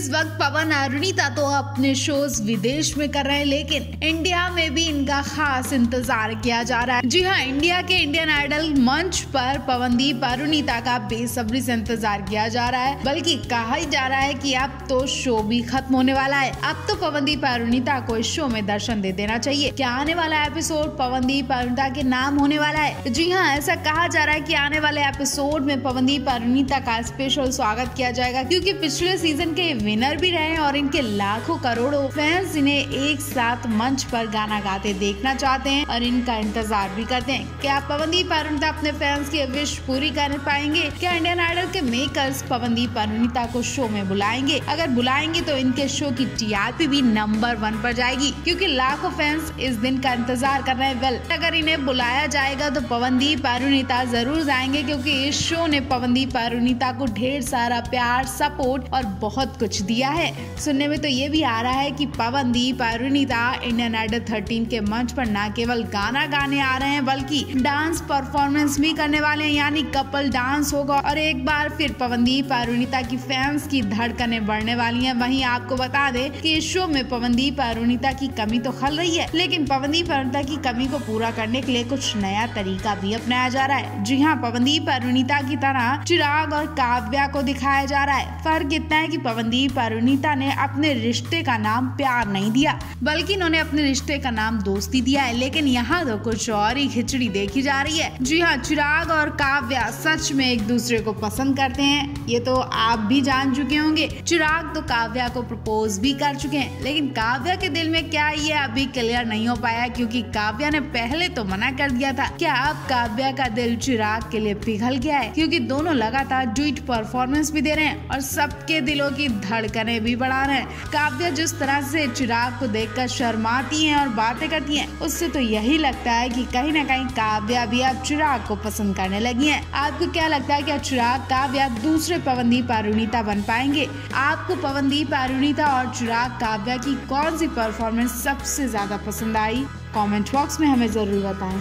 इस वक्त पवन अरुणिता तो अपने शोज विदेश में कर रहे हैं, लेकिन इंडिया में भी इनका खास इंतजार किया जा रहा है। जी हाँ, इंडिया के इंडियन आइडल मंच पर पवनदीप अरुणिता का बेसब्री से इंतजार किया जा रहा है। बल्कि कहा ही जा रहा है कि अब तो शो भी खत्म होने वाला है। अब तो पवनदीप अरुणिता को इस शो में दर्शन दे देना चाहिए। क्या आने वाला एपिसोड पवनदीप अरुणिता के नाम होने वाला है? जी हाँ, ऐसा कहा जा रहा है कि आने वाले एपिसोड में पवनदीप अरुणिता का स्पेशल स्वागत किया जाएगा, क्योंकि पिछले सीजन के विनर भी रहे और इनके लाखों करोड़ों फैंस इन्हें एक साथ मंच पर गाना गाते देखना चाहते हैं और इनका इंतजार भी करते हैं। क्या पवनदीप अरुणिता अपने फैंस की विश पूरी कर पाएंगे? क्या इंडियन आइडल के मेकर्स पवनदीप अरुणिता को शो में बुलाएंगे? अगर बुलाएंगे तो इनके शो की टीआरपी भी नंबर 1 पर जाएगी, क्योंकि लाखों फैंस इस दिन का इंतजार कर रहे हैं। वेल, अगर इन्हें बुलाया जाएगा तो पवनदीप अरुणिता जरूर जाएंगे, क्योंकि इस शो ने पवनदीप अरुणिता को ढेर सारा प्यार, सपोर्ट और बहुत कुछ दिया है। सुनने में तो ये भी आ रहा है कि पवनदीप अरुणिता इंडियन आइडल 13 के मंच पर न केवल गाना गाने आ रहे हैं, बल्कि डांस परफॉर्मेंस भी करने वाले हैं, यानी कपल डांस होगा और एक बार फिर पवनदीप अरुणिता की फैंस की धड़कनें बढ़ने वाली हैं। वहीं आपको बता दें कि इस शो में पवनदीप अरुणिता की कमी तो खल रही है, लेकिन पवनदीप अरुणिता की कमी को पूरा करने के लिए कुछ नया तरीका भी अपनाया जा रहा है। जी हाँ, पवनदीप अरुणिता की तरह चिराग और काव्या को दिखाया जा रहा है। फर्क इतना है कि पवनदीप अरुणिता ने अपने रिश्ते का नाम प्यार नहीं दिया, बल्कि इन्होंने अपने रिश्ते का नाम दोस्ती दिया है। लेकिन यहाँ तो कुछ और ही खिचड़ी देखी जा रही है। जी हाँ, चिराग और काव्या सच में एक दूसरे को पसंद करते हैं, ये तो आप भी जान चुके होंगे। चिराग तो काव्या को प्रपोज भी कर चुके हैं, लेकिन काव्या के दिल में क्या ये अभी क्लियर नहीं हो पाया, क्योंकि काव्या ने पहले तो मना कर दिया था। क्या अब काव्या का दिल चिराग के लिए पिघल गया है? क्योंकि दोनों लगातार ड्यूट परफॉर्मेंस भी दे रहे हैं और सबके दिलों की धड़कनें भी बढ़ा रहे हैं। काव्या जिस तरह से चिराग को देखकर शर्माती हैं और बातें करती हैं, उससे तो यही लगता है कि कहीं ना कहीं काव्या भी अब चिराग को पसंद करने लगी हैं। आपको क्या लगता है, क्या चिराग काव्या दूसरे पवनदीप अरुणिता बन पाएंगे? आपको पवनदीप अरुणिता और चिराग काव्या की कौन सी परफॉर्मेंस सबसे ज्यादा पसंद आई? कमेंट बॉक्स में हमें जरूर बताएं।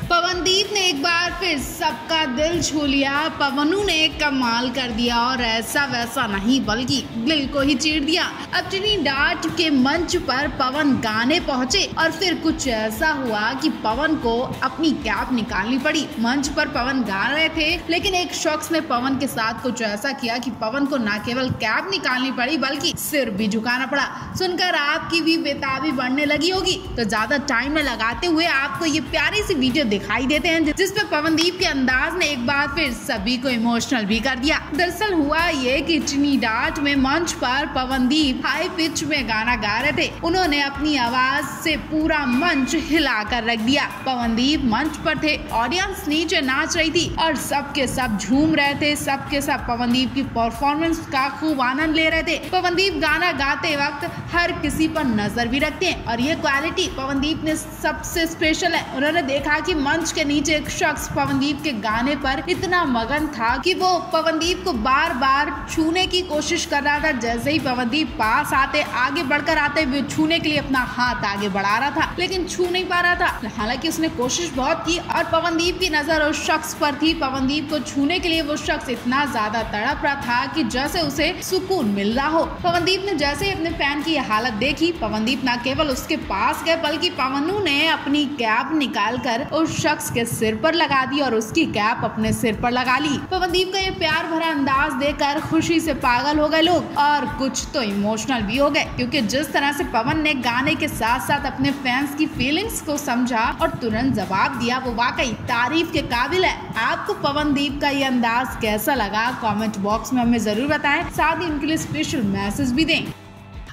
पवनदीप ने एक बार फिर सबका दिल छू लिया। पवनू ने कमाल कर दिया और ऐसा वैसा नहीं, बल्कि दिल को ही चीर दिया। अब ट्रिनिडाद के मंच पर पवन गाने पहुंचे और फिर कुछ ऐसा हुआ कि पवन को अपनी कैप निकालनी पड़ी। मंच पर पवन गा रहे थे, लेकिन एक शख्स ने पवन के साथ कुछ ऐसा किया कि पवन को न केवल कैप निकालनी पड़ी, बल्कि सिर भी झुकाना पड़ा। सुनकर आपकी भी बेताबी बढ़ने लगी होगी, तो ज्यादा टाइम न लगाते हुए आपको ये प्यारी सी वीडियो दिखाई देते हैं, जिसमें पवनदीप के अंदाज ने एक बार फिर सभी को इमोशनल भी कर दिया। दरअसल हुआ ये कि ट्रिनिडाद में मंच पर पवनदीप हाई पिच में गाना गा रहे थे। उन्होंने अपनी आवाज से पूरा मंच हिलाकर रख दिया। पवनदीप मंच पर थे, ऑडियंस नीचे नाच रही थी और सबके सब झूम रहे थे। सबके सब पवनदीप की परफॉर्मेंस का खूब आनंद ले रहे थे। पवनदीप गाना गाते वक्त हर किसी पर नजर भी रखते हैं और ये क्वालिटी पवनदीप ने सबसे स्पेशल है। उन्होंने देखा कि मंच के नीचे एक शख्स पवनदीप के गाने पर इतना मगन था कि वो पवनदीप को बार बार छूने की कोशिश कर रहा था। जैसे ही पवनदीप पास आते, आगे बढ़कर आते, वो छूने के लिए अपना हाथ आगे बढ़ा रहा था, लेकिन छू नहीं पा रहा था। हालांकि उसने कोशिश बहुत की और पवनदीप की नजर उस शख्स पर थी। पवनदीप को छूने के लिए वो शख्स इतना ज्यादा तड़प रहा था कि जैसे उसे सुकून मिल रहा हो। पवनदीप ने जैसे ही अपने फैन की हालत देखी, पवनदीप न केवल उसके पास गए, बल्कि पवनू ने अपनी कैप निकालकर उस शख्स के सिर पर लगा दी और उसकी कैप अपने सिर पर लगा ली। पवनदीप का ये प्यार भरा अंदाज देखकर खुशी से पागल हो गए लोग और कुछ तो इमोशनल भी हो गए, क्योंकि जिस तरह से पवन ने गाने के साथ साथ अपने फैंस की फीलिंग्स को समझा और तुरंत जवाब दिया, वो वाकई तारीफ के काबिल है। आपको पवनदीप का ये अंदाज कैसा लगा? कमेंट बॉक्स में हमें जरूर बताएं, साथ ही उनके लिए स्पेशल मैसेज भी दें।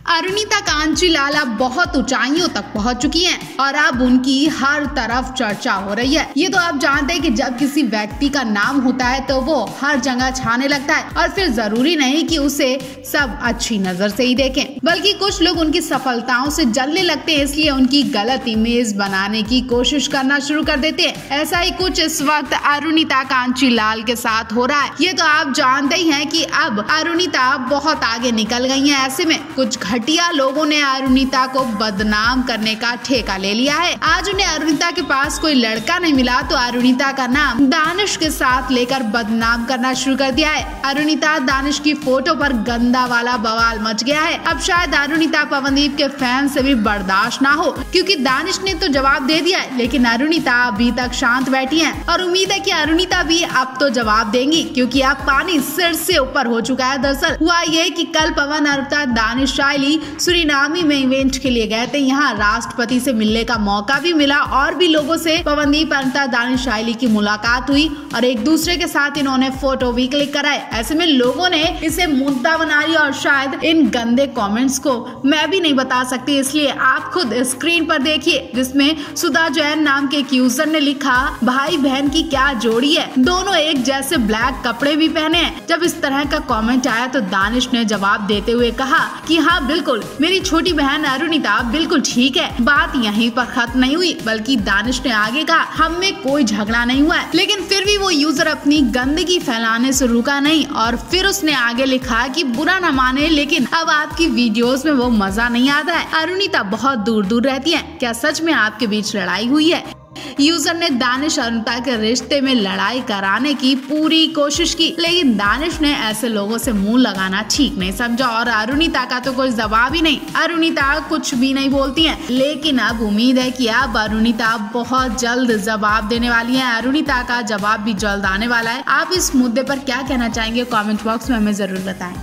अरुणिता कांचीलाल अब बहुत ऊंचाइयों तक पहुंच चुकी हैं और अब उनकी हर तरफ चर्चा हो रही है। ये तो आप जानते हैं कि जब किसी व्यक्ति का नाम होता है तो वो हर जगह छाने लगता है और फिर जरूरी नहीं कि उसे सब अच्छी नजर से ही देखें, बल्कि कुछ लोग उनकी सफलताओं से जलने लगते हैं, इसलिए उनकी गलत इमेज बनाने की कोशिश करना शुरू कर देते हैं। ऐसा ही कुछ इस वक्त अरुणिता कांचीलाल के साथ हो रहा है। ये तो आप जानते ही हैं कि अब अरुणिता बहुत आगे निकल गई है। ऐसे में कुछ घटिया लोगों ने अरुणिता को बदनाम करने का ठेका ले लिया है। आज उन्हें अरुणिता के पास कोई लड़का नहीं मिला तो अरुणिता का नाम दानिश के साथ लेकर बदनाम करना शुरू कर दिया है। अरुणिता दानिश की फोटो पर गंदा वाला बवाल मच गया है। अब शायद अरुणिता पवनदीप के फैन से भी बर्दाश्त ना हो, क्योंकि दानिश ने तो जवाब दे दिया है, लेकिन अरुणिता अभी तक शांत बैठी है और उम्मीद है कि अरुणिता भी अब तो जवाब देंगी, क्योंकि अब पानी सिर से ऊपर हो चुका है। दरअसल हुआ ये कि कल पवन अरुणिता दानिश शाइली सूरीनामी में इवेंट के लिए गए थे। यहाँ राष्ट्रपति से मिलने का मौका भी मिला और भी लोगों से पवनदीप अरुणिता दानिश शाइली की मुलाकात हुई और एक दूसरे के साथ इन्होंने फोटो भी क्लिक कराए। ऐसे में लोगों ने इसे मुद्दा बना लिया और शायद इन गंदे कमेंट्स को मैं भी नहीं बता सकती, इसलिए आप खुद स्क्रीन पर देखिए, जिसमें सुधा जैन नाम के एक यूजर ने लिखा, भाई बहन की क्या जोड़ी है, दोनों एक जैसे ब्लैक कपड़े भी पहने हैं। जब इस तरह का कमेंट आया तो दानिश ने जवाब देते हुए कहा कि हाँ बिल्कुल, मेरी छोटी बहन अरुणिता बिल्कुल ठीक है। बात यहीं पर खत्म नहीं हुई, बल्कि दानिश ने आगे कहा, हम में कोई झगड़ा नहीं हुआ है। लेकिन फिर भी वो यूजर अपनी गंदगी फैलाने से रुका नहीं और फिर उसने आगे लिखा कि बुरा न माने, लेकिन अब आपकी वीडियोस में वो मजा नहीं आता है। अरुणिता बहुत दूर दूर रहती है, क्या सच में आपके बीच लड़ाई हुई है? यूजर ने दानिश अरुणिता के रिश्ते में लड़ाई कराने की पूरी कोशिश की, लेकिन दानिश ने ऐसे लोगों से मुंह लगाना ठीक नहीं समझा और अरुणिता का तो कोई जवाब ही नहीं। अरुणिता कुछ भी नहीं बोलती हैं, लेकिन अब उम्मीद है कि अब अरुणिता बहुत जल्द जवाब देने वाली है। अरुणिता का जवाब भी जल्द आने वाला है। आप इस मुद्दे पर क्या कहना चाहेंगे? कमेंट बॉक्स में हमें जरूर बताएं।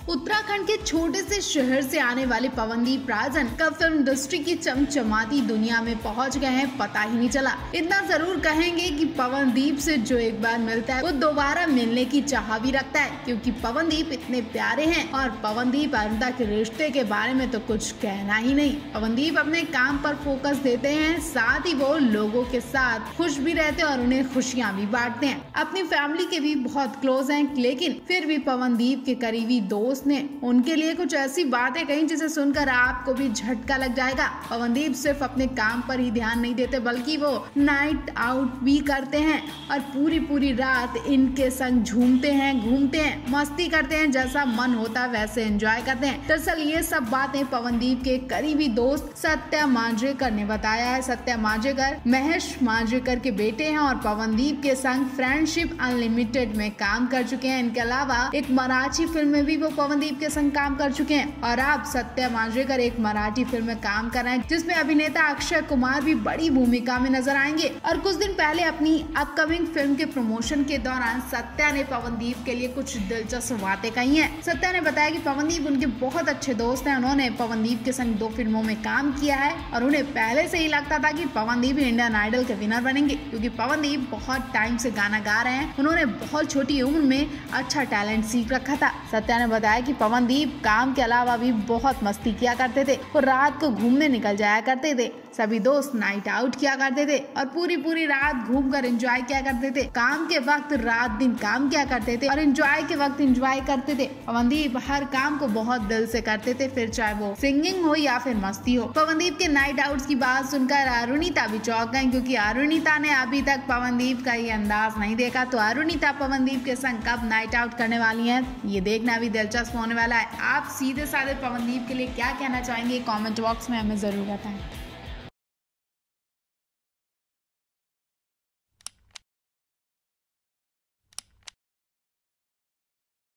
उत्तराखंड के छोटे से शहर से आने वाले पवनदीप राजन कब फिल्म इंडस्ट्री की चमचमाती दुनिया में पहुंच गए हैं पता ही नहीं चला। इतना जरूर कहेंगे कि पवनदीप से जो एक बार मिलता है वो दोबारा मिलने की चाह भी रखता है, क्योंकि पवनदीप इतने प्यारे हैं और पवनदीप अरुणिता के रिश्ते के बारे में तो कुछ कहना ही नहीं। पवनदीप अपने काम पर फोकस देते हैं, साथ ही वो लोगों के साथ खुश भी रहते हैं और उन्हें खुशियाँ भी बांटते हैं। अपनी फैमिली के भी बहुत क्लोज हैं, लेकिन फिर भी पवनदीप के करीबी दोस्त ने उनके लिए कुछ ऐसी बातें कही जिसे सुनकर आपको भी झटका लग जाएगा। पवनदीप सिर्फ अपने काम पर ही ध्यान नहीं देते, बल्कि वो नाइट आउट भी करते हैं और पूरी रात इनके संग झूमते हैं, घूमते हैं, मस्ती करते हैं, जैसा मन होता वैसे एंजॉय करते हैं। दरअसल ये सब बातें पवनदीप के करीबी दोस्त सत्या मांजरेकर ने बताया है। सत्या मांजरेकर महेश मांजरेकर के बेटे हैं और पवनदीप के संग फ्रेंडशिप अनलिमिटेड में काम कर चुके हैं। इनके अलावा एक मराठी फिल्म में भी वो पवनदीप के संग काम कर चुके हैं और अब सत्या मांजरेकर एक मराठी फिल्म में काम कर रहे हैं, जिसमें अभिनेता अक्षय कुमार भी बड़ी भूमिका में नजर आएंगे। और कुछ दिन पहले अपनी अपकमिंग फिल्म के प्रमोशन के दौरान सत्या ने पवनदीप के लिए कुछ दिलचस्प बातें कही हैं। सत्या ने बताया कि पवनदीप उनके बहुत अच्छे दोस्त हैं। उन्होंने पवनदीप के संग 2 फिल्मों में काम किया है और उन्हें पहले से ही लगता था कि पवनदीप इंडियन आइडल के विनर बनेंगे, क्योंकि पवनदीप बहुत टाइम से गाना गा रहे हैं। उन्होंने बहुत छोटी उम्र में अच्छा टैलेंट सीख रखा था। सत्या ने बताया कि पवनदीप काम के अलावा भी बहुत मस्ती किया करते थे और रात को घूमने निकल जाया करते थे। सभी दोस्त नाइट आउट किया करते थे और पूरी रात घूमकर एंजॉय किया करते थे। काम के वक्त रात दिन काम किया करते थे और एंजॉय के वक्त एंजॉय करते थे। पवनदीप हर काम को बहुत दिल से करते थे, फिर चाहे वो सिंगिंग हो या फिर मस्ती हो। पवनदीप के नाइट आउट्स की बात सुनकर अरुणिता भी चौंक गई, क्योंकि अरुणिता ने अभी तक पवनदीप का ये अंदाज नहीं देखा। तो अरुणिता पवनदीप के संग कब नाइट आउट करने वाली है, ये देखना भी दिलचस्प होने वाला है। आप सीधे साधे पवनदीप के लिए क्या कहना चाहेंगे? कमेंट बॉक्स में हमें जरूर बताएं।